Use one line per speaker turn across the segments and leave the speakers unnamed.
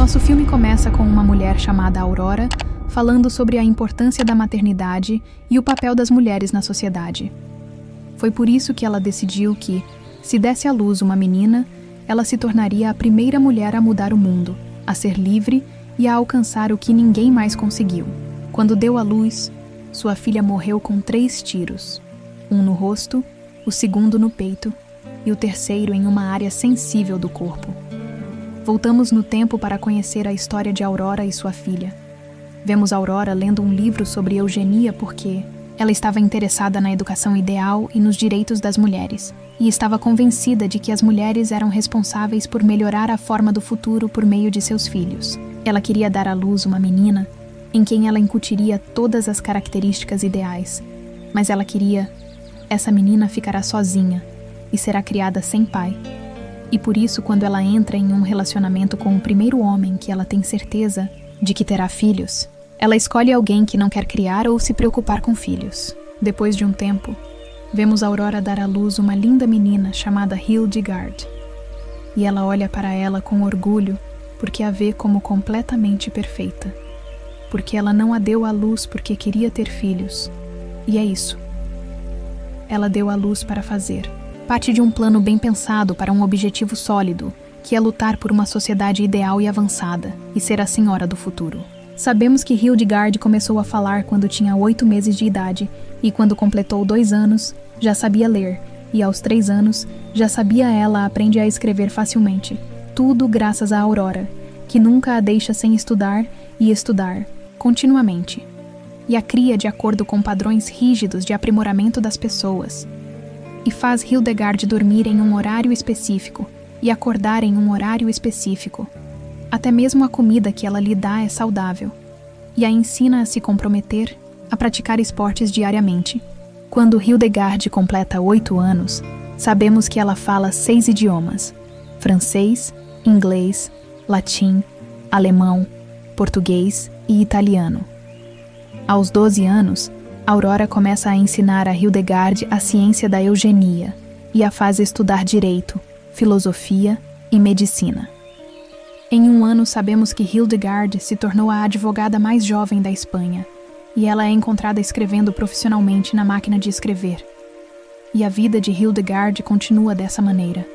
Nosso filme começa com uma mulher chamada Aurora falando sobre a importância da maternidade e o papel das mulheres na sociedade. Foi por isso que ela decidiu que, se desse à luz uma menina, ela se tornaria a primeira mulher a mudar o mundo, a ser livre e a alcançar o que ninguém mais conseguiu. Quando deu à luz, sua filha morreu com 3 tiros, um no rosto, o segundo no peito e o terceiro em uma área sensível do corpo. Voltamos no tempo para conhecer a história de Aurora e sua filha. Vemos Aurora lendo um livro sobre eugenia porque ela estava interessada na educação ideal e nos direitos das mulheres, e estava convencida de que as mulheres eram responsáveis por melhorar a forma do futuro por meio de seus filhos. Ela queria dar à luz uma menina em quem ela incutiria todas as características ideais, mas ela queria: essa menina ficará sozinha e será criada sem pai. E por isso, quando ela entra em um relacionamento com o primeiro homem que ela tem certeza de que terá filhos, ela escolhe alguém que não quer criar ou se preocupar com filhos. Depois de um tempo, vemos Aurora dar à luz uma linda menina chamada Hildegard. E ela olha para ela com orgulho porque a vê como completamente perfeita. Porque ela não a deu à luz porque queria ter filhos. E é isso. Ela deu à luz para fazer parte de um plano bem pensado para um objetivo sólido, que é lutar por uma sociedade ideal e avançada e ser a senhora do futuro. Sabemos que Hildegard começou a falar quando tinha 8 meses de idade e quando completou 2 anos, já sabia ler, e aos 3 anos, já sabia ela aprende a escrever facilmente. Tudo graças a Aurora, que nunca a deixa sem estudar e estudar, continuamente. E a cria de acordo com padrões rígidos de aprimoramento das pessoas. E faz Hildegard dormir em um horário específico e acordar em um horário específico. Até mesmo a comida que ela lhe dá é saudável. E a ensina a se comprometer a praticar esportes diariamente. Quando Hildegard completa 8 anos, sabemos que ela fala 6 idiomas: francês, inglês, latim, alemão, português e italiano. Aos 12 anos, Aurora começa a ensinar a Hildegard a ciência da eugenia e a faz estudar direito, filosofia e medicina. Em um ano, sabemos que Hildegard se tornou a advogada mais jovem da Espanha, e ela é encontrada escrevendo profissionalmente na máquina de escrever. E a vida de Hildegard continua dessa maneira.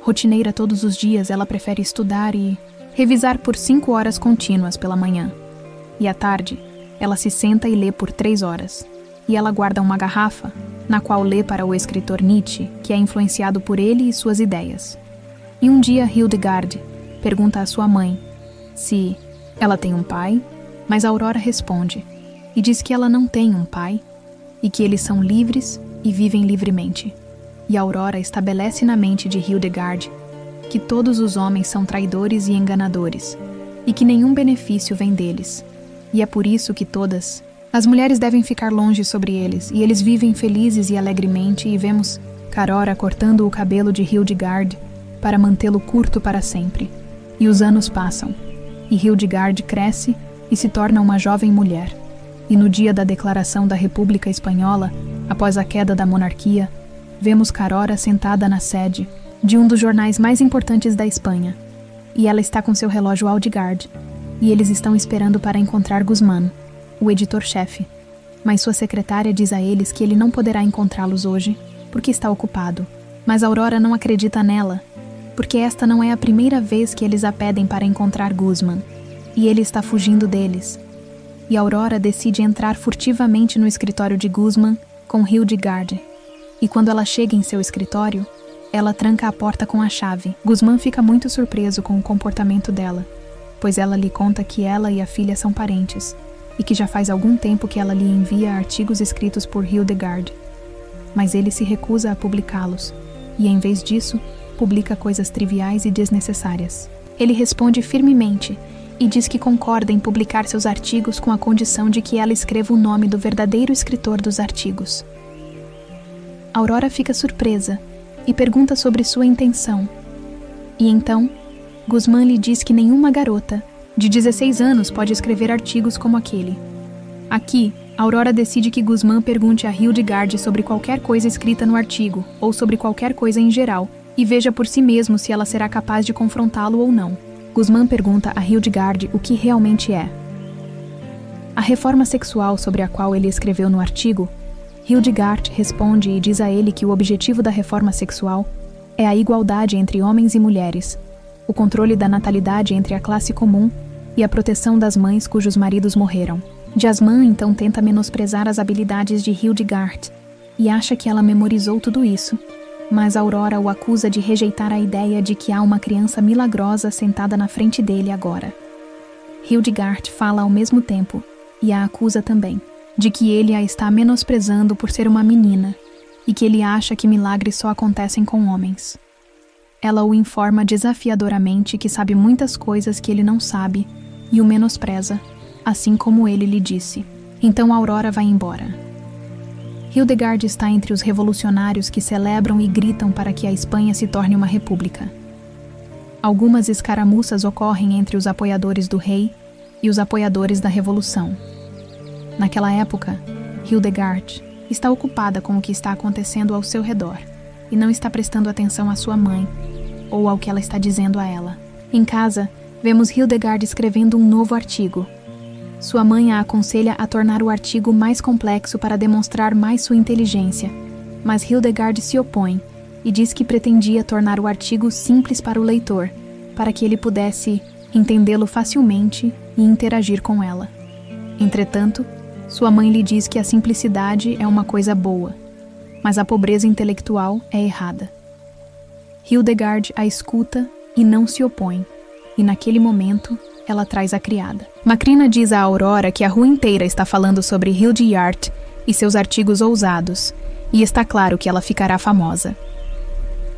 Rotineira todos os dias, ela prefere estudar e revisar por 5 horas contínuas pela manhã. E à tarde, ela se senta e lê por 3 horas. E ela guarda uma garrafa, na qual lê para o escritor Nietzsche, que é influenciado por ele e suas ideias. E um dia Hildegard pergunta à sua mãe se ela tem um pai, mas Aurora responde e diz que ela não tem um pai e que eles são livres e vivem livremente. E Aurora estabelece na mente de Hildegard que todos os homens são traidores e enganadores e que nenhum benefício vem deles. E é por isso que todas as mulheres devem ficar longe sobre eles, e eles vivem felizes e alegremente, e vemos Aurora cortando o cabelo de Hildegard para mantê-lo curto para sempre. E os anos passam, e Hildegard cresce e se torna uma jovem mulher. E no dia da declaração da República Espanhola, após a queda da monarquia, vemos Aurora sentada na sede de um dos jornais mais importantes da Espanha. E ela está com seu relógio Audegard, e eles estão esperando para encontrar Guzmán, o editor-chefe. Mas sua secretária diz a eles que ele não poderá encontrá-los hoje, porque está ocupado. Mas Aurora não acredita nela, porque esta não é a primeira vez que eles a pedem para encontrar Guzmán, e ele está fugindo deles. E Aurora decide entrar furtivamente no escritório de Guzmán com Hildegard. E quando ela chega em seu escritório, ela tranca a porta com a chave. Guzmán fica muito surpreso com o comportamento dela, pois ela lhe conta que ela e a filha são parentes, e que já faz algum tempo que ela lhe envia artigos escritos por Hildegard. Mas ele se recusa a publicá-los, e em vez disso, publica coisas triviais e desnecessárias. Ele responde firmemente e diz que concorda em publicar seus artigos com a condição de que ela escreva o nome do verdadeiro escritor dos artigos. Aurora fica surpresa e pergunta sobre sua intenção. E então, Guzmán lhe diz que nenhuma garota de 16 anos pode escrever artigos como aquele. Aqui, Aurora decide que Guzmán pergunte a Hildegard sobre qualquer coisa escrita no artigo, ou sobre qualquer coisa em geral, e veja por si mesmo se ela será capaz de confrontá-lo ou não. Guzmán pergunta a Hildegard o que realmente é. A reforma sexual sobre a qual ele escreveu no artigo, Hildegard responde e diz a ele que o objetivo da reforma sexual é a igualdade entre homens e mulheres, o controle da natalidade entre a classe comum e a proteção das mães cujos maridos morreram. Jasmine então tenta menosprezar as habilidades de Hildegard e acha que ela memorizou tudo isso, mas Aurora o acusa de rejeitar a ideia de que há uma criança milagrosa sentada na frente dele agora. Hildegard fala ao mesmo tempo e a acusa também de que ele a está menosprezando por ser uma menina e que ele acha que milagres só acontecem com homens. Ela o informa desafiadoramente que sabe muitas coisas que ele não sabe e o menospreza, assim como ele lhe disse. Então Aurora vai embora. Hildegard está entre os revolucionários que celebram e gritam para que a Espanha se torne uma república. Algumas escaramuças ocorrem entre os apoiadores do rei e os apoiadores da revolução. Naquela época, Hildegard está ocupada com o que está acontecendo ao seu redor e não está prestando atenção à sua mãe ou ao que ela está dizendo a ela. Em casa, vemos Hildegard escrevendo um novo artigo. Sua mãe a aconselha a tornar o artigo mais complexo para demonstrar mais sua inteligência, mas Hildegard se opõe e diz que pretendia tornar o artigo simples para o leitor, para que ele pudesse entendê-lo facilmente e interagir com ela. Entretanto, sua mãe lhe diz que a simplicidade é uma coisa boa, mas a pobreza intelectual é errada. Hildegard a escuta e não se opõe, e naquele momento ela traz a criada. Macrina diz a Aurora que a rua inteira está falando sobre Hildegard e seus artigos ousados, e está claro que ela ficará famosa.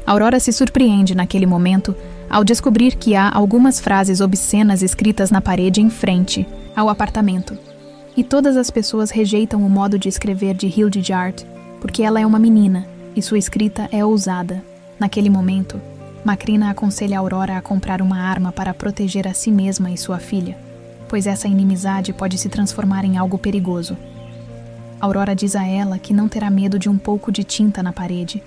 Aurora se surpreende naquele momento ao descobrir que há algumas frases obscenas escritas na parede em frente ao apartamento, e todas as pessoas rejeitam o modo de escrever de Hildegard porque ela é uma menina e sua escrita é ousada. Naquele momento, Macrina aconselha a Aurora a comprar uma arma para proteger a si mesma e sua filha, pois essa inimizade pode se transformar em algo perigoso. Aurora diz a ela que não terá medo de um pouco de tinta na parede,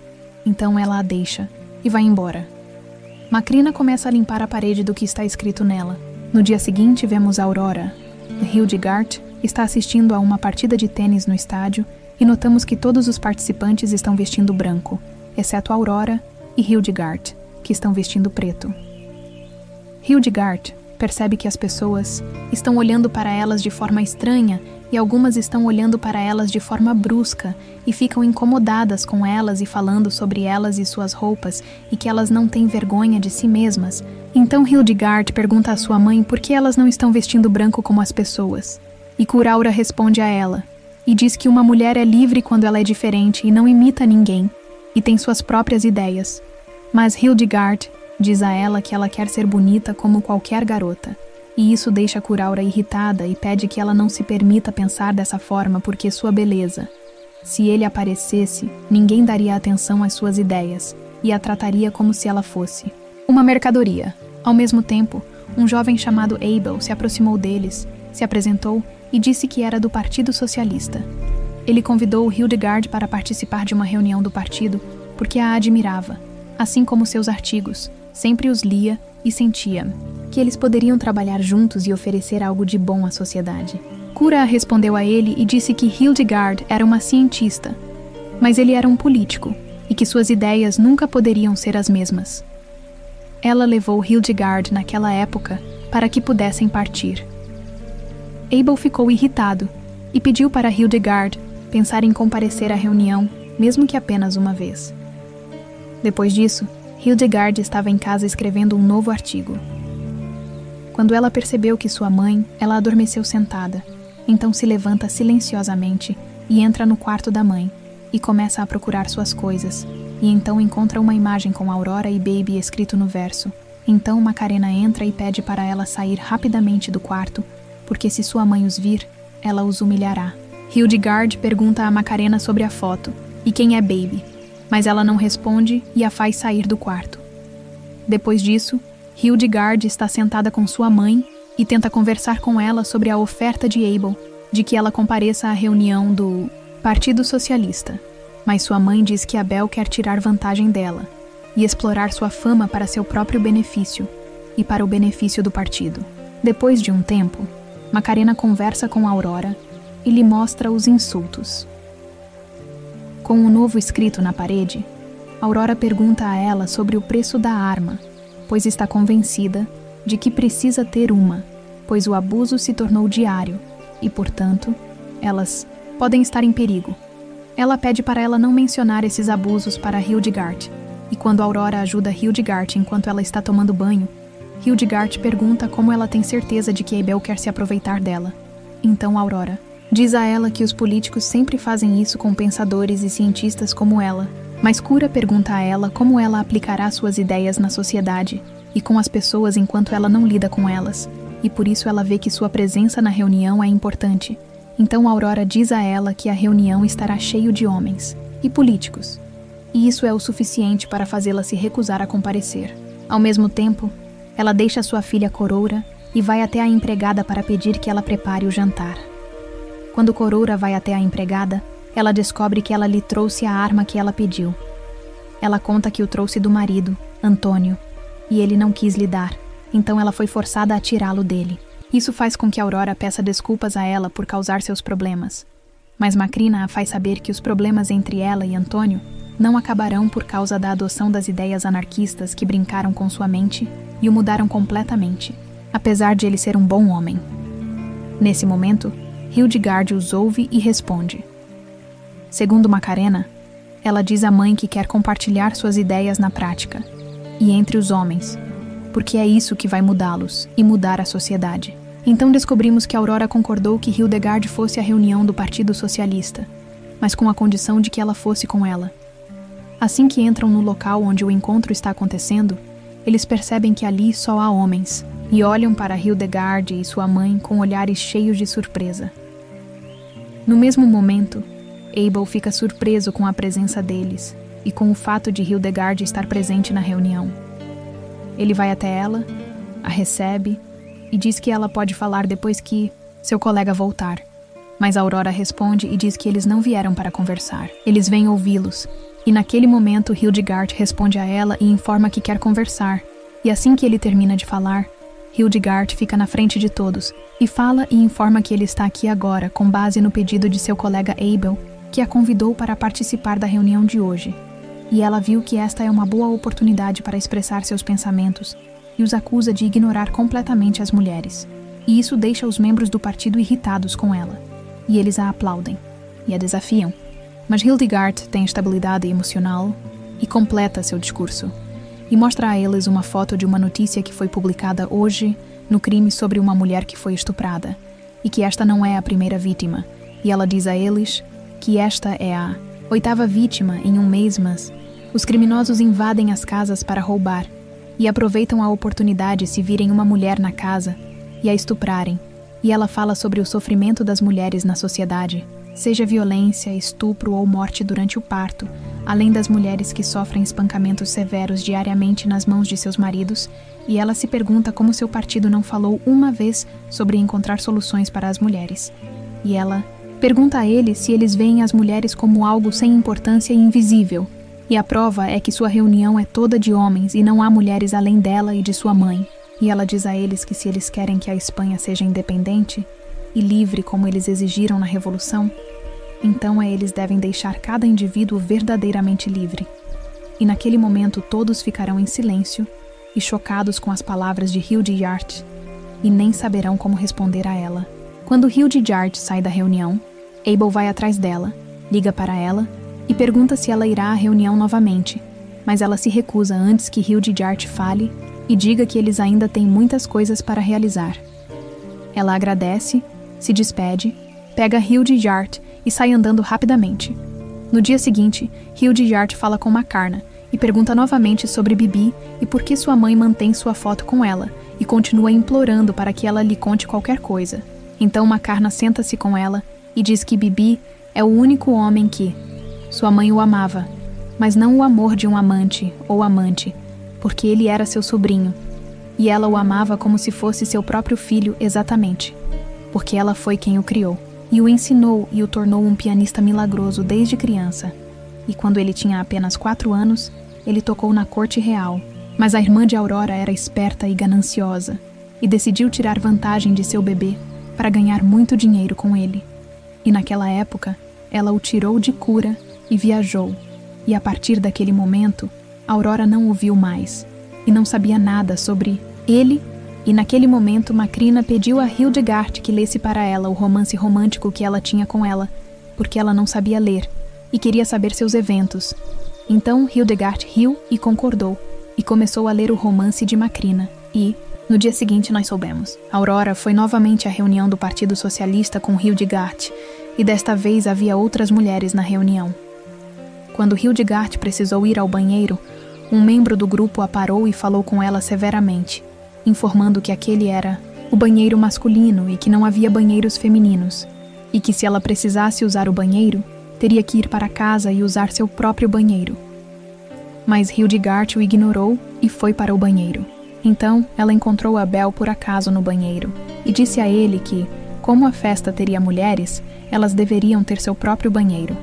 então ela a deixa e vai embora. Macrina começa a limpar a parede do que está escrito nela. No dia seguinte, vemos Aurora. Hildegard está assistindo a uma partida de tênis no estádio e notamos que todos os participantes estão vestindo branco, exceto Aurora e Hildegard, que estão vestindo preto. Hildegard percebe que as pessoas estão olhando para elas de forma estranha e algumas estão olhando para elas de forma brusca e ficam incomodadas com elas e falando sobre elas e suas roupas e que elas não têm vergonha de si mesmas. Então Hildegard pergunta à sua mãe por que elas não estão vestindo branco como as pessoas. E Curaura responde a ela e diz que uma mulher é livre quando ela é diferente e não imita ninguém e tem suas próprias ideias. Mas Hildegard diz a ela que ela quer ser bonita como qualquer garota, e isso deixa Curaura irritada e pede que ela não se permita pensar dessa forma porque sua beleza. Se ele aparecesse, ninguém daria atenção às suas ideias e a trataria como se ela fosse uma mercadoria. Ao mesmo tempo, um jovem chamado Abel se aproximou deles, se apresentou e disse que era do Partido Socialista. Ele convidou Hildegard para participar de uma reunião do partido porque a admirava, assim como seus artigos, sempre os lia e sentia que eles poderiam trabalhar juntos e oferecer algo de bom à sociedade. Cura respondeu a ele e disse que Hildegard era uma cientista, mas ele era um político e que suas ideias nunca poderiam ser as mesmas. Ela levou Hildegard naquela época para que pudessem partir. Abel ficou irritado e pediu para Hildegard pensar em comparecer à reunião, mesmo que apenas uma vez. Depois disso, Hildegard estava em casa escrevendo um novo artigo. Quando ela percebeu que sua mãe, ela adormeceu sentada, então se levanta silenciosamente e entra no quarto da mãe e começa a procurar suas coisas, e então encontra uma imagem com Aurora e Baby escrito no verso. Então Macarena entra e pede para ela sair rapidamente do quarto, porque se sua mãe os vir, ela os humilhará. Hildegard pergunta a Macarena sobre a foto e quem é Baby, mas ela não responde e a faz sair do quarto. Depois disso, Hildegard está sentada com sua mãe e tenta conversar com ela sobre a oferta de Abel de que ela compareça à reunião do Partido Socialista, mas sua mãe diz que Abel quer tirar vantagem dela e explorar sua fama para seu próprio benefício. e para o benefício do partido. Depois de um tempo, Macarena conversa com Aurora e lhe mostra os insultos. Com um novo escrito na parede, Aurora pergunta a ela sobre o preço da arma, pois está convencida de que precisa ter uma, pois o abuso se tornou diário e, portanto, elas podem estar em perigo. Ela pede para ela não mencionar esses abusos para Hildegard, e quando Aurora ajuda Hildegard enquanto ela está tomando banho, Hildegard pergunta como ela tem certeza de que Abel quer se aproveitar dela. Então Aurora diz a ela que os políticos sempre fazem isso com pensadores e cientistas como ela, mas Cura pergunta a ela como ela aplicará suas ideias na sociedade e com as pessoas enquanto ela não lida com elas, e por isso ela vê que sua presença na reunião é importante. Então Aurora diz a ela que a reunião estará cheio de homens e políticos, e isso é o suficiente para fazê-la se recusar a comparecer. Ao mesmo tempo, ela deixa sua filha Coroura e vai até a empregada para pedir que ela prepare o jantar. Quando Coroura vai até a empregada, ela descobre que ela lhe trouxe a arma que ela pediu. Ela conta que o trouxe do marido, Antônio, e ele não quis lhe dar, então ela foi forçada a tirá-lo dele. Isso faz com que Aurora peça desculpas a ela por causar seus problemas. Mas Macrina a faz saber que os problemas entre ela e Antônio não acabarão por causa da adoção das ideias anarquistas que brincaram com sua mente e o mudaram completamente, apesar de ele ser um bom homem. Nesse momento, Hildegard os ouve e responde. Segundo Macarena, ela diz à mãe que quer compartilhar suas ideias na prática, e entre os homens, porque é isso que vai mudá-los e mudar a sociedade. Então descobrimos que Aurora concordou que Hildegard fosse à reunião do Partido Socialista, mas com a condição de que ela fosse com ela. Assim que entram no local onde o encontro está acontecendo, eles percebem que ali só há homens, e olham para Hildegard e sua mãe com olhares cheios de surpresa. No mesmo momento, Abel fica surpreso com a presença deles e com o fato de Hildegard estar presente na reunião. Ele vai até ela, a recebe e diz que ela pode falar depois que seu colega voltar. Mas Aurora responde e diz que eles não vieram para conversar. Eles vêm ouvi-los. E naquele momento Hildegard responde a ela e informa que quer conversar. E assim que ele termina de falar, Hildegard fica na frente de todos e fala e informa que ele está aqui agora com base no pedido de seu colega Abel, que a convidou para participar da reunião de hoje. E ela viu que esta é uma boa oportunidade para expressar seus pensamentos e os acusa de ignorar completamente as mulheres. E isso deixa os membros do partido irritados com ela. E eles a aplaudem e a desafiam. Mas Hildegard tem estabilidade emocional e completa seu discurso. E mostra a eles uma foto de uma notícia que foi publicada hoje no crime sobre uma mulher que foi estuprada, e que esta não é a primeira vítima. E ela diz a eles que esta é a 8ª vítima em um mês, mas os criminosos invadem as casas para roubar e aproveitam a oportunidade se virem uma mulher na casa e a estuprarem. E ela fala sobre o sofrimento das mulheres na sociedade, seja violência, estupro ou morte durante o parto, além das mulheres que sofrem espancamentos severos diariamente nas mãos de seus maridos, e ela se pergunta como seu partido não falou uma vez sobre encontrar soluções para as mulheres. E ela pergunta a eles se eles veem as mulheres como algo sem importância e invisível, e a prova é que sua reunião é toda de homens e não há mulheres além dela e de sua mãe. E ela diz a eles que se eles querem que a Espanha seja independente e livre como eles exigiram na Revolução, então eles devem deixar cada indivíduo verdadeiramente livre. E naquele momento todos ficarão em silêncio e chocados com as palavras de Hildegard e nem saberão como responder a ela. Quando Hildegard sai da reunião, Abel vai atrás dela, liga para ela e pergunta se ela irá à reunião novamente, mas ela se recusa antes que Hildegard fale e diga que eles ainda têm muitas coisas para realizar. Ela agradece, se despede, pega Hildegard e sai andando rapidamente. No dia seguinte, Hildegard fala com Macarna e pergunta novamente sobre Bibi e por que sua mãe mantém sua foto com ela e continua implorando para que ela lhe conte qualquer coisa. Então Macarna senta-se com ela e diz que Bibi é o único homem que sua mãe o amava, mas não o amor de um amante ou amante, porque ele era seu sobrinho, e ela o amava como se fosse seu próprio filho exatamente, porque ela foi quem o criou, e o ensinou e o tornou um pianista milagroso desde criança, e quando ele tinha apenas 4 anos, ele tocou na corte real, Mas a irmã de Aurora era esperta e gananciosa, e decidiu tirar vantagem de seu bebê para ganhar muito dinheiro com ele. E naquela época, ela o tirou de cura e viajou. E a partir daquele momento, Aurora não o viu mais, e não sabia nada sobre ele. E naquele momento, Macrina pediu a Hildegard que lesse para ela o romance romântico que ela tinha com ela, porque ela não sabia ler, e queria saber seus eventos. Então Hildegard riu e concordou, e começou a ler o romance de Macrina. E, no dia seguinte, nós soubemos. Aurora foi novamente à reunião do Partido Socialista com Hildegard, e desta vez havia outras mulheres na reunião. Quando Hildegard precisou ir ao banheiro, um membro do grupo a parou e falou com ela severamente, informando que aquele era o banheiro masculino e que não havia banheiros femininos, e que se ela precisasse usar o banheiro, teria que ir para casa e usar seu próprio banheiro. Mas Hildegard o ignorou e foi para o banheiro. Então, ela encontrou Abel por acaso no banheiro e disse a ele que, como a festa teria mulheres, elas deveriam ter seu próprio banheiro.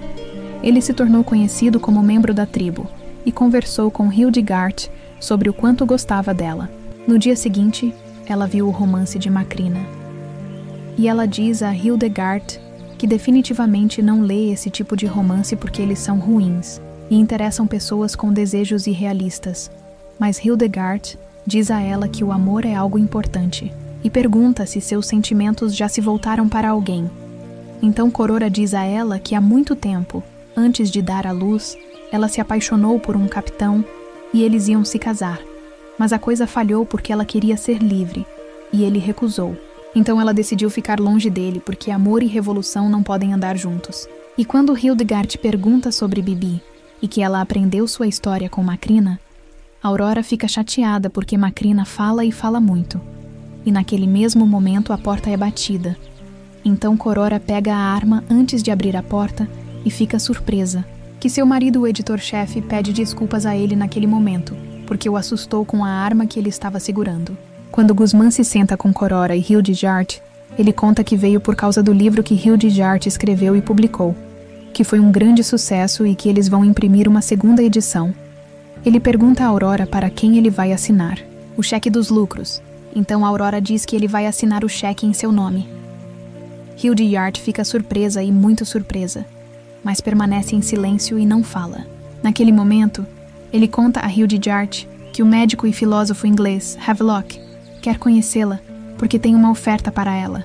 Ele se tornou conhecido como membro da tribo e conversou com Hildegard sobre o quanto gostava dela. No dia seguinte, ela viu o romance de Macrina. E ela diz a Hildegard que definitivamente não lê esse tipo de romance porque eles são ruins e interessam pessoas com desejos irrealistas. Mas Hildegard diz a ela que o amor é algo importante e pergunta se seus sentimentos já se voltaram para alguém. Então Corora diz a ela que há muito tempo, antes de dar à luz, ela se apaixonou por um capitão e eles iam se casar. Mas a coisa falhou porque ela queria ser livre e ele recusou. Então ela decidiu ficar longe dele porque amor e revolução não podem andar juntos. E quando Hildegard pergunta sobre Bibi e que ela aprendeu sua história com Macrina, Aurora fica chateada porque Macrina fala e fala muito. E naquele mesmo momento a porta é batida. Então Corora pega a arma antes de abrir a porta e fica surpresa que seu marido, o editor-chefe, pede desculpas a ele naquele momento, porque o assustou com a arma que ele estava segurando. Quando Guzmán se senta com Corora e Hildegard, ele conta que veio por causa do livro que Hildegard escreveu e publicou, que foi um grande sucesso e que eles vão imprimir uma segunda edição. Ele pergunta a Aurora para quem ele vai assinar o cheque dos lucros. Então a Aurora diz que ele vai assinar o cheque em seu nome. Hildegard fica surpresa e muito surpresa, mas permanece em silêncio e não fala. Naquele momento, ele conta a Hildegard que o médico e filósofo inglês Havelock quer conhecê-la porque tem uma oferta para ela.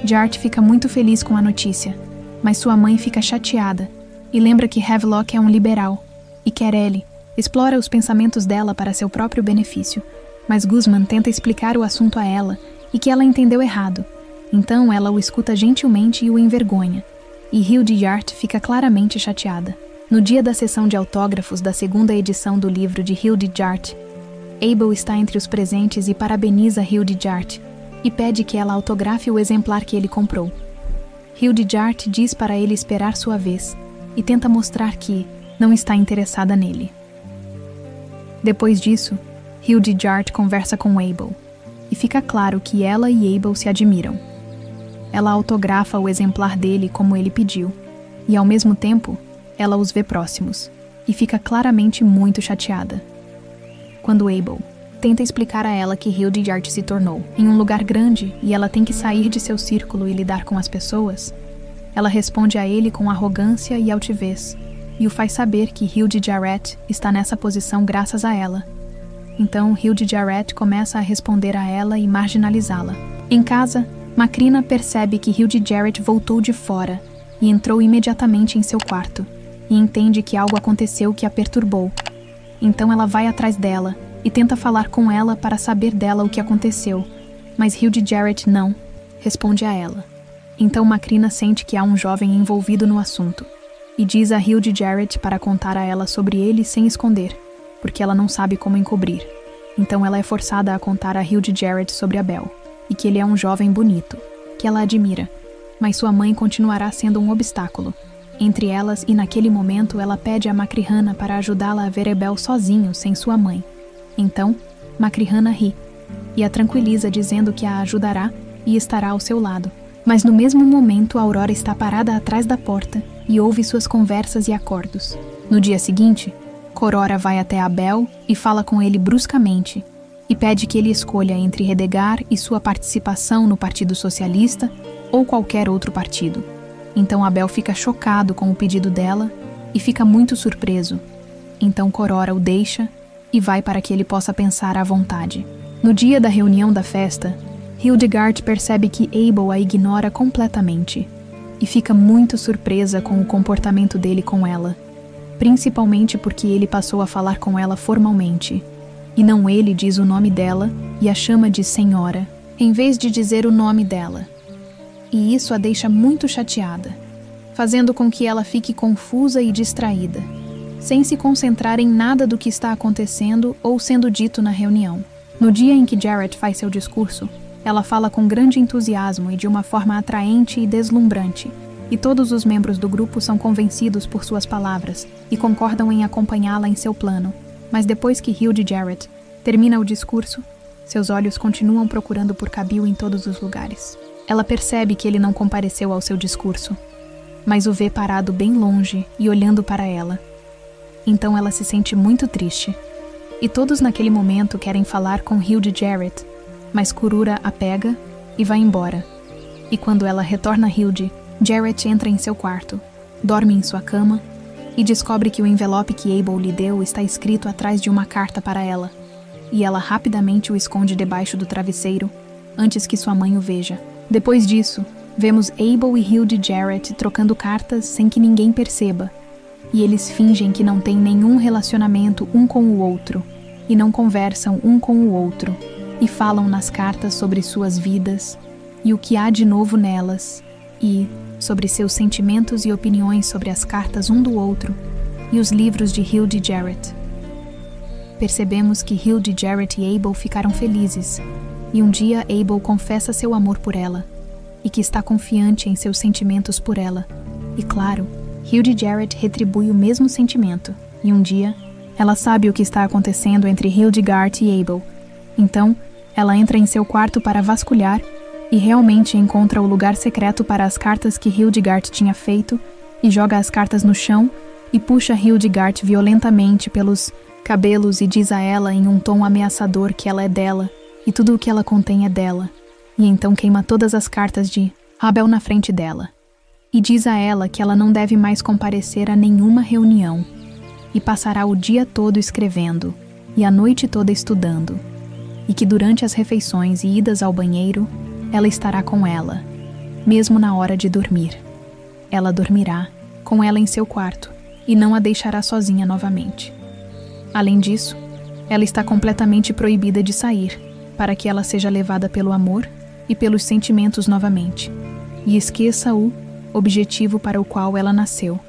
Jart fica muito feliz com a notícia, mas sua mãe fica chateada e lembra que Havelock é um liberal e quer ele. Explora os pensamentos dela para seu próprio benefício, mas Guzmán tenta explicar o assunto a ela e que ela entendeu errado. Então ela o escuta gentilmente e o envergonha, e Hildegard fica claramente chateada. No dia da sessão de autógrafos da segunda edição do livro de Hildegard, Abel está entre os presentes e parabeniza Hildegard e pede que ela autografe o exemplar que ele comprou. Hildegard diz para ele esperar sua vez e tenta mostrar que não está interessada nele. Depois disso, Hildegard conversa com Abel e fica claro que ela e Abel se admiram. Ela autografa o exemplar dele como ele pediu e, ao mesmo tempo, ela os vê próximos e fica claramente muito chateada. Quando Abel tenta explicar a ela que Hildegard se tornou em um lugar grande e ela tem que sair de seu círculo e lidar com as pessoas, ela responde a ele com arrogância e altivez e o faz saber que Hildegard está nessa posição graças a ela. Então Hildegard começa a responder a ela e marginalizá-la. Em casa, Macrina percebe que Hildegard voltou de fora e entrou imediatamente em seu quarto e entende que algo aconteceu que a perturbou. Então ela vai atrás dela e tenta falar com ela para saber dela o que aconteceu, mas Hildegard não responde a ela. Então Macrina sente que há um jovem envolvido no assunto e diz a Hildegard para contar a ela sobre ele sem esconder, porque ela não sabe como encobrir. Então ela é forçada a contar a Hildegard sobre Abel e que ele é um jovem bonito, que ela admira, mas sua mãe continuará sendo um obstáculo entre elas, e naquele momento ela pede a Macrihana para ajudá-la a ver Abel sozinho, sem sua mãe. Então, Macrihana ri e a tranquiliza dizendo que a ajudará e estará ao seu lado. Mas no mesmo momento, Aurora está parada atrás da porta e ouve suas conversas e acordos. No dia seguinte, Corora vai até Abel e fala com ele bruscamente e pede que ele escolha entre Hedegar e sua participação no Partido Socialista ou qualquer outro partido. Então Abel fica chocado com o pedido dela e fica muito surpreso. Então Corora o deixa e vai para que ele possa pensar à vontade. No dia da reunião da festa, Hildegard percebe que Abel a ignora completamente e fica muito surpresa com o comportamento dele com ela, principalmente porque ele passou a falar com ela formalmente, e não ele diz o nome dela e a chama de senhora, em vez de dizer o nome dela. E isso a deixa muito chateada, fazendo com que ela fique confusa e distraída, sem se concentrar em nada do que está acontecendo ou sendo dito na reunião. No dia em que Jarrett faz seu discurso, ela fala com grande entusiasmo e de uma forma atraente e deslumbrante, e todos os membros do grupo são convencidos por suas palavras e concordam em acompanhá-la em seu plano. Mas depois que Hilde Jarrett termina o discurso, seus olhos continuam procurando por Kabil em todos os lugares. Ela percebe que ele não compareceu ao seu discurso, mas o vê parado bem longe e olhando para ela. Então ela se sente muito triste. E todos naquele momento querem falar com Hilde Jarrett, mas Kurura a pega e vai embora. E quando ela retorna a Hilde, Jarrett entra em seu quarto, dorme em sua cama e descobre que o envelope que Abel lhe deu está escrito atrás de uma carta para ela, e ela rapidamente o esconde debaixo do travesseiro, antes que sua mãe o veja. Depois disso, vemos Abel e Hilde Jarrett trocando cartas sem que ninguém perceba, e eles fingem que não têm nenhum relacionamento um com o outro, e não conversam um com o outro, e falam nas cartas sobre suas vidas, e o que há de novo nelas, e sobre seus sentimentos e opiniões sobre as cartas um do outro e os livros de Hilde Jarrett. Percebemos que Hilde Jarrett e Abel ficaram felizes, e um dia Abel confessa seu amor por ela, e que está confiante em seus sentimentos por ela. E claro, Hilde Jarrett retribui o mesmo sentimento, e um dia ela sabe o que está acontecendo entre Hildegard e Abel. Então, ela entra em seu quarto para vasculhar e realmente encontra o lugar secreto para as cartas que Hildegard tinha feito e joga as cartas no chão e puxa Hildegard violentamente pelos cabelos e diz a ela em um tom ameaçador que ela é dela e tudo o que ela contém é dela. E então queima todas as cartas de Abel na frente dela. E diz a ela que ela não deve mais comparecer a nenhuma reunião e passará o dia todo escrevendo e a noite toda estudando. E que durante as refeições e idas ao banheiro, ela estará com ela, mesmo na hora de dormir. Ela dormirá com ela em seu quarto e não a deixará sozinha novamente. Além disso, ela está completamente proibida de sair, para que ela seja levada pelo amor e pelos sentimentos novamente, e esqueça o objetivo para o qual ela nasceu.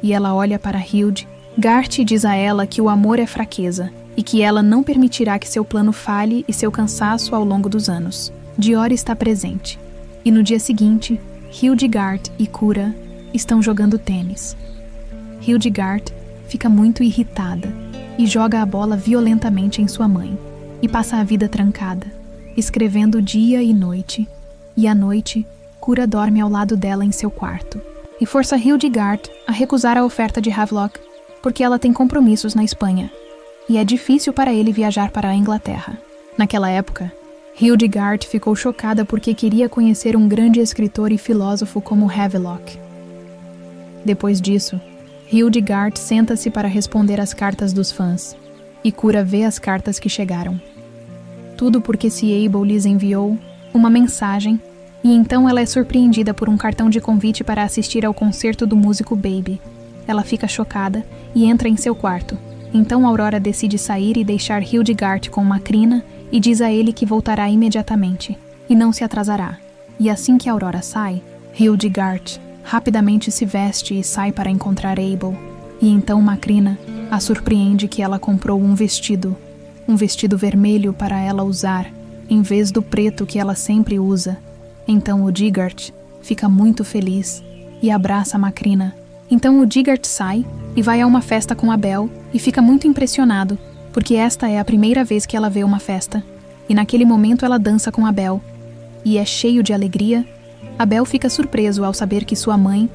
E ela olha para Hilde. Gart diz a ela que o amor é fraqueza e que ela não permitirá que seu plano falhe e seu cansaço ao longo dos anos. Dior está presente, e no dia seguinte, Hildegard e Kura estão jogando tênis. Hildegard fica muito irritada e joga a bola violentamente em sua mãe, e passa a vida trancada, escrevendo dia e noite, e à noite, Kura dorme ao lado dela em seu quarto, e força Hildegard a recusar a oferta de Havelock, porque ela tem compromissos na Espanha, e é difícil para ele viajar para a Inglaterra. Naquela época, Hildegard ficou chocada porque queria conhecer um grande escritor e filósofo como Havelock. Depois disso, Hildegard senta-se para responder às cartas dos fãs, e Kura vê as cartas que chegaram. Tudo porque Abel lhes enviou uma mensagem, e então ela é surpreendida por um cartão de convite para assistir ao concerto do músico Baby. Ela fica chocada e entra em seu quarto. Então Aurora decide sair e deixar Hildegard com Macrina e diz a ele que voltará imediatamente, e não se atrasará. E assim que Aurora sai, Hildegard rapidamente se veste e sai para encontrar Abel, e então Macrina a surpreende que ela comprou um vestido vermelho para ela usar, em vez do preto que ela sempre usa. Então o Digart fica muito feliz e abraça Macrina. Então o Digart sai e vai a uma festa com Abel e fica muito impressionado, porque esta é a primeira vez que ela vê uma festa, e naquele momento ela dança com Abel, e é cheio de alegria. Abel fica surpreso ao saber que sua mãe,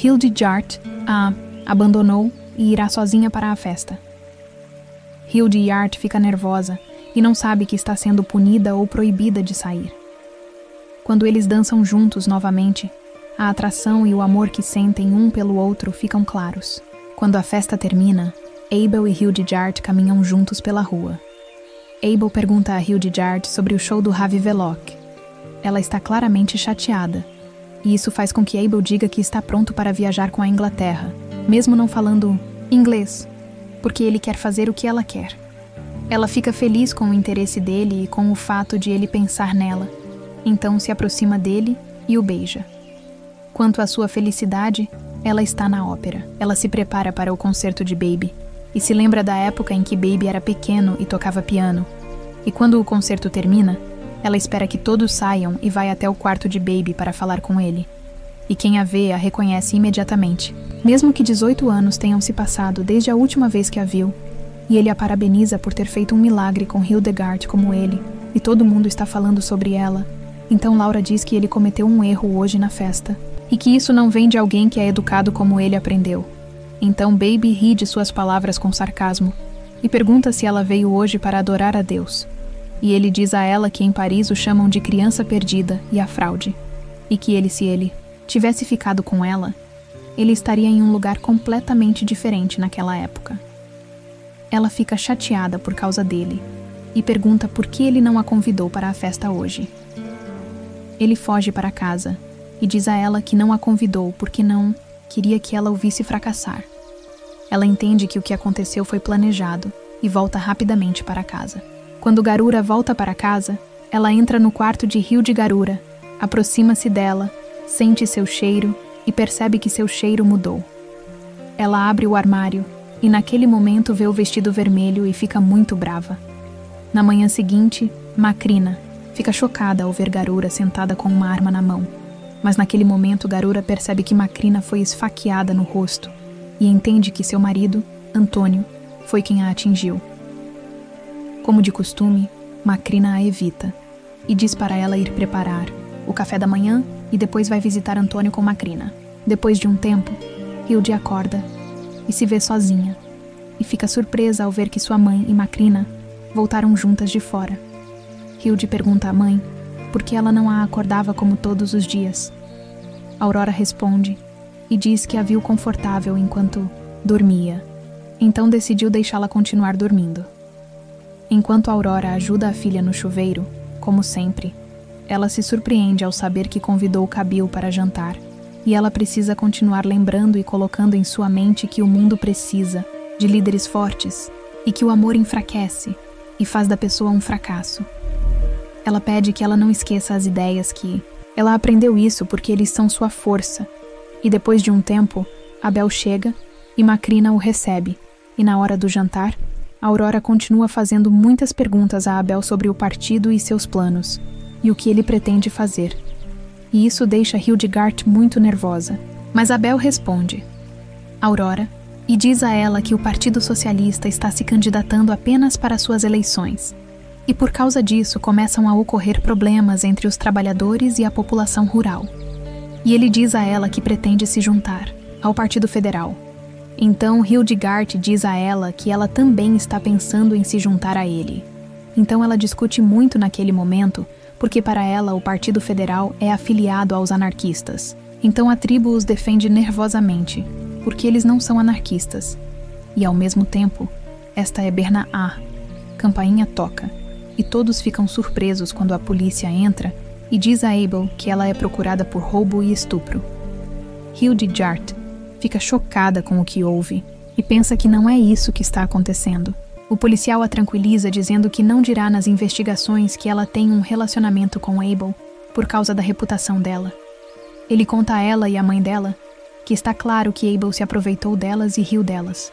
Hildegard, a abandonou e irá sozinha para a festa. Hildegard fica nervosa e não sabe que está sendo punida ou proibida de sair. Quando eles dançam juntos novamente, a atração e o amor que sentem um pelo outro ficam claros. Quando a festa termina, Abel e Hildegard caminham juntos pela rua. Abel pergunta a Hildegard sobre o show do Ravi Velok. Ela está claramente chateada, e isso faz com que Abel diga que está pronto para viajar com a Inglaterra, mesmo não falando inglês, porque ele quer fazer o que ela quer. Ela fica feliz com o interesse dele e com o fato de ele pensar nela, então se aproxima dele e o beija. Quanto à sua felicidade, ela está na ópera. Ela se prepara para o concerto de Baby e se lembra da época em que Baby era pequeno e tocava piano. E quando o concerto termina, ela espera que todos saiam e vai até o quarto de Baby para falar com ele. E quem a vê a reconhece imediatamente, mesmo que 18 anos tenham se passado desde a última vez que a viu, e ele a parabeniza por ter feito um milagre com Hildegard como ele, e todo mundo está falando sobre ela. Então Laura diz que ele cometeu um erro hoje na festa, e que isso não vem de alguém que é educado como ele aprendeu. Então Baby ri de suas palavras com sarcasmo, e pergunta se ela veio hoje para adorar a Deus. E ele diz a ela que em Paris o chamam de criança perdida e a fraude, e que se ele tivesse ficado com ela, ele estaria em um lugar completamente diferente naquela época. Ela fica chateada por causa dele, e pergunta por que ele não a convidou para a festa hoje. Ele foge para casa, e diz a ela que não a convidou porque não queria que ela o visse fracassar. Ela entende que o que aconteceu foi planejado e volta rapidamente para casa. Quando Garura volta para casa, ela entra no quarto de Hildegard, aproxima-se dela, sente seu cheiro e percebe que seu cheiro mudou. Ela abre o armário e naquele momento vê o vestido vermelho e fica muito brava. Na manhã seguinte, Macrina fica chocada ao ver Garura sentada com uma arma na mão. Mas naquele momento Garura percebe que Macrina foi esfaqueada no rosto e entende que seu marido, Antônio, foi quem a atingiu. Como de costume, Macrina a evita e diz para ela ir preparar o café da manhã e depois vai visitar Antônio com Macrina. Depois de um tempo, Hilde acorda e se vê sozinha e fica surpresa ao ver que sua mãe e Macrina voltaram juntas de fora. Hilde pergunta à mãe por que ela não a acordava como todos os dias. Aurora responde e diz que a viu confortável enquanto dormia, então decidiu deixá-la continuar dormindo. Enquanto Aurora ajuda a filha no chuveiro, como sempre, ela se surpreende ao saber que convidou Kabil para jantar, e ela precisa continuar lembrando e colocando em sua mente que o mundo precisa de líderes fortes e que o amor enfraquece e faz da pessoa um fracasso. Ela pede que ela não esqueça as ideias que ela aprendeu isso porque eles são sua força, e depois de um tempo, Abel chega e Macrina o recebe, e na hora do jantar, Aurora continua fazendo muitas perguntas a Abel sobre o partido e seus planos, e o que ele pretende fazer. E isso deixa Hildegard muito nervosa. Mas Abel responde Aurora e diz a ela que o Partido Socialista está se candidatando apenas para suas eleições. E por causa disso começam a ocorrer problemas entre os trabalhadores e a população rural. E ele diz a ela que pretende se juntar ao Partido Federal. Então Hildegard diz a ela que ela também está pensando em se juntar a ele. Então ela discute muito naquele momento, porque para ela o Partido Federal é afiliado aos anarquistas. Então a tribo os defende nervosamente, porque eles não são anarquistas. E ao mesmo tempo, esta é Bernaá. Campainha toca, e todos ficam surpresos quando a polícia entra e diz a Abel que ela é procurada por roubo e estupro. Hildegard fica chocada com o que ouve e pensa que não é isso que está acontecendo. O policial a tranquiliza dizendo que não dirá nas investigações que ela tem um relacionamento com Abel por causa da reputação dela. Ele conta a ela e à mãe dela que está claro que Abel se aproveitou delas e riu delas.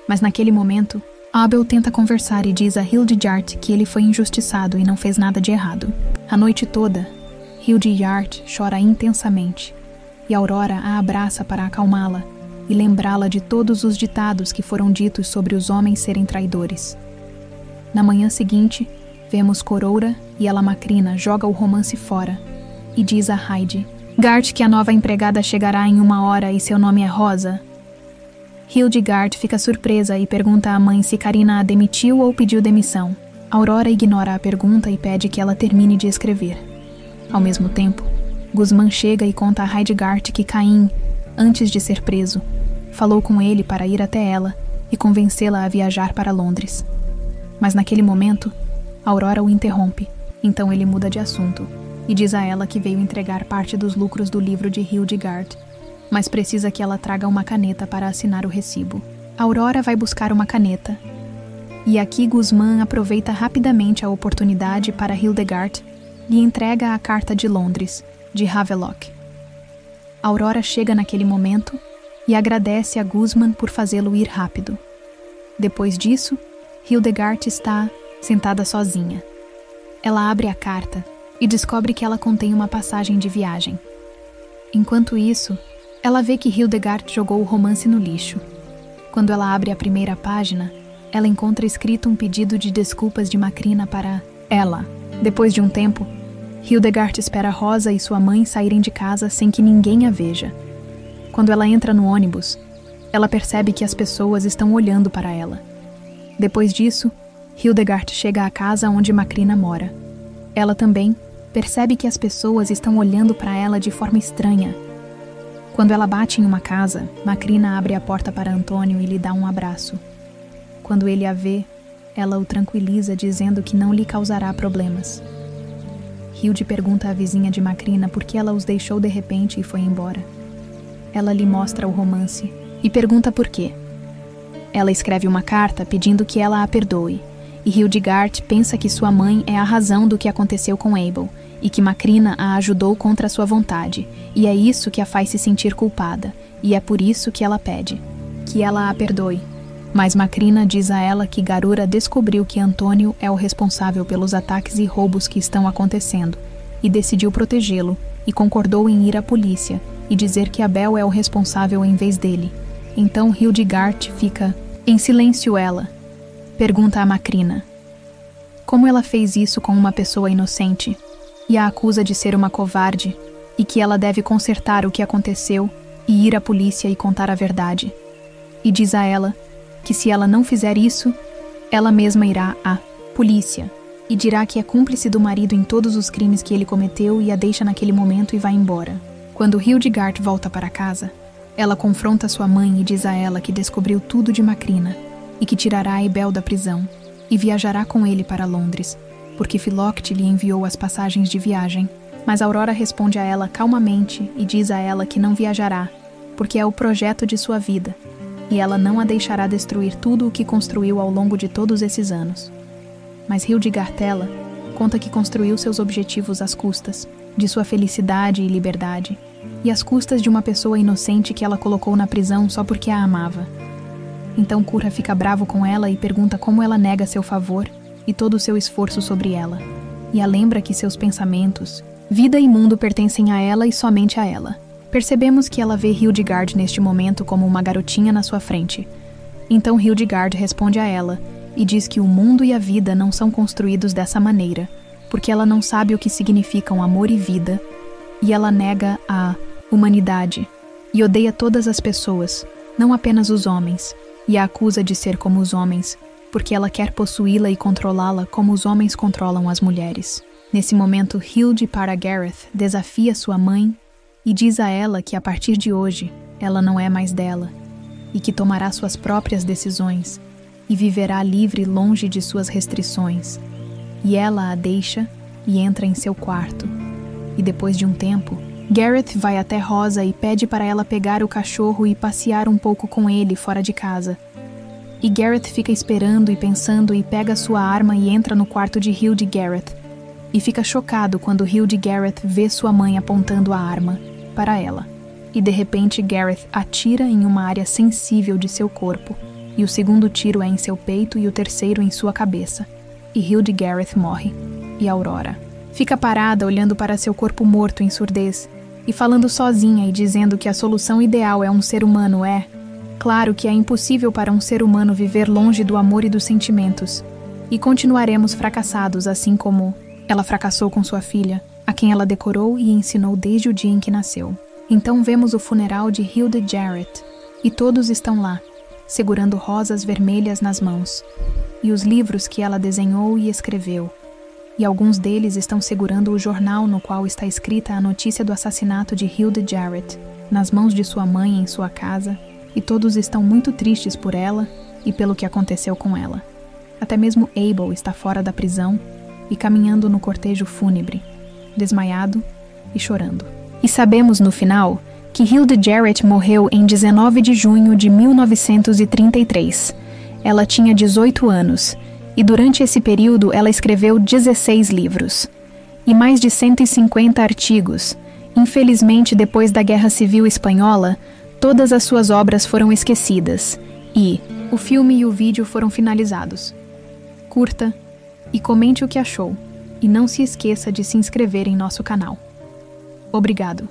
Mas naquele momento, Abel tenta conversar e diz a Hildegard que ele foi injustiçado e não fez nada de errado. A noite toda, Hildegard chora intensamente e Aurora a abraça para acalmá-la e lembrá-la de todos os ditados que foram ditos sobre os homens serem traidores. Na manhã seguinte, vemos Coroura e ela Macrina joga o romance fora e diz a Heidi Gart que a nova empregada chegará em 1 hora e seu nome é Rosa. Hildegard fica surpresa e pergunta à mãe se Carina a demitiu ou pediu demissão. Aurora ignora a pergunta e pede que ela termine de escrever. Ao mesmo tempo, Guzmán chega e conta a Hildegard que Caim, antes de ser preso, falou com ele para ir até ela e convencê-la a viajar para Londres. Mas naquele momento, Aurora o interrompe, então ele muda de assunto e diz a ela que veio entregar parte dos lucros do livro de Hildegard, mas precisa que ela traga uma caneta para assinar o recibo. Aurora vai buscar uma caneta, e aqui Guzmán aproveita rapidamente a oportunidade para Hildegard lhe entrega a carta de Londres, de Havelock. Aurora chega naquele momento e agradece a Guzmán por fazê-lo ir rápido. Depois disso, Hildegard está sentada sozinha. Ela abre a carta e descobre que ela contém uma passagem de viagem. Enquanto isso, ela vê que Hildegard jogou o romance no lixo. Quando ela abre a primeira página, ela encontra escrito um pedido de desculpas de Macrina para ela. Depois de um tempo, Hildegard espera Rosa e sua mãe saírem de casa sem que ninguém a veja. Quando ela entra no ônibus, ela percebe que as pessoas estão olhando para ela. Depois disso, Hildegard chega à casa onde Macrina mora. Ela também percebe que as pessoas estão olhando para ela de forma estranha. Quando ela bate em uma casa, Macrina abre a porta para Antônio e lhe dá um abraço. Quando ele a vê, ela o tranquiliza dizendo que não lhe causará problemas. Hilde pergunta à vizinha de Macrina por que ela os deixou de repente e foi embora. Ela lhe mostra o romance e pergunta por quê. Ela escreve uma carta pedindo que ela a perdoe, e Hildegard pensa que sua mãe é a razão do que aconteceu com Abel, e que Macrina a ajudou contra sua vontade, e é isso que a faz se sentir culpada, e é por isso que ela pede que ela a perdoe. Mas Macrina diz a ela que Garura descobriu que Antônio é o responsável pelos ataques e roubos que estão acontecendo, e decidiu protegê-lo, e concordou em ir à polícia, e dizer que Abel é o responsável em vez dele. Então Hildegard fica em silêncio. Ela pergunta a Macrina como ela fez isso com uma pessoa inocente, e a acusa de ser uma covarde, e que ela deve consertar o que aconteceu e ir à polícia e contar a verdade. E diz a ela que se ela não fizer isso, ela mesma irá à polícia e dirá que é cúmplice do marido em todos os crimes que ele cometeu e a deixa naquele momento e vai embora. Quando Hildegard volta para casa, ela confronta sua mãe e diz a ela que descobriu tudo de Macrina e que tirará Abel da prisão e viajará com ele para Londres, porque Philocte lhe enviou as passagens de viagem. Mas Aurora responde a ela calmamente e diz a ela que não viajará, porque é o projeto de sua vida, e ela não a deixará destruir tudo o que construiu ao longo de todos esses anos. Mas Hildegard conta que construiu seus objetivos às custas de sua felicidade e liberdade, e às custas de uma pessoa inocente que ela colocou na prisão só porque a amava. Então Curra fica bravo com ela e pergunta como ela nega seu favor e todo o seu esforço sobre ela, e a lembra que seus pensamentos, vida e mundo pertencem a ela e somente a ela. Percebemos que ela vê Hildegard neste momento como uma garotinha na sua frente. Então Hildegard responde a ela e diz que o mundo e a vida não são construídos dessa maneira, porque ela não sabe o que significam amor e vida, e ela nega a humanidade e odeia todas as pessoas, não apenas os homens, e a acusa de ser como os homens, porque ela quer possuí-la e controlá-la como os homens controlam as mulheres. Nesse momento, Hilde para Gareth desafia sua mãe e diz a ela que a partir de hoje ela não é mais dela, e que tomará suas próprias decisões e viverá livre longe de suas restrições. E ela a deixa e entra em seu quarto. E depois de um tempo, Gareth vai até Rosa e pede para ela pegar o cachorro e passear um pouco com ele fora de casa. E Gareth fica esperando e pensando e pega sua arma e entra no quarto de Hildegard. E fica chocado quando Hildegard vê sua mãe apontando a arma para ela. E de repente Gareth atira em uma área sensível de seu corpo, e o segundo tiro é em seu peito e o terceiro em sua cabeça. E Hildegard morre. E Aurora fica parada olhando para seu corpo morto em surdez, e falando sozinha e dizendo que a solução ideal é um ser humano. Claro que é impossível para um ser humano viver longe do amor e dos sentimentos, e continuaremos fracassados assim como ela fracassou com sua filha, a quem ela decorou e ensinou desde o dia em que nasceu. Então vemos o funeral de Hildegard, e todos estão lá, segurando rosas vermelhas nas mãos, e os livros que ela desenhou e escreveu, e alguns deles estão segurando o jornal no qual está escrita a notícia do assassinato de Hilda Jarrett, nas mãos de sua mãe em sua casa, e todos estão muito tristes por ela e pelo que aconteceu com ela. Até mesmo Abel está fora da prisão e caminhando no cortejo fúnebre, desmaiado e chorando. E sabemos no final que Hilda Jarrett morreu em 19 de junho de 1933. Ela tinha 18 anos e durante esse período ela escreveu 16 livros e mais de 150 artigos. Infelizmente, depois da Guerra Civil Espanhola, todas as suas obras foram esquecidas e o filme e o vídeo foram finalizados. Curta e comente o que achou, e não se esqueça de se inscrever em nosso canal. Obrigado!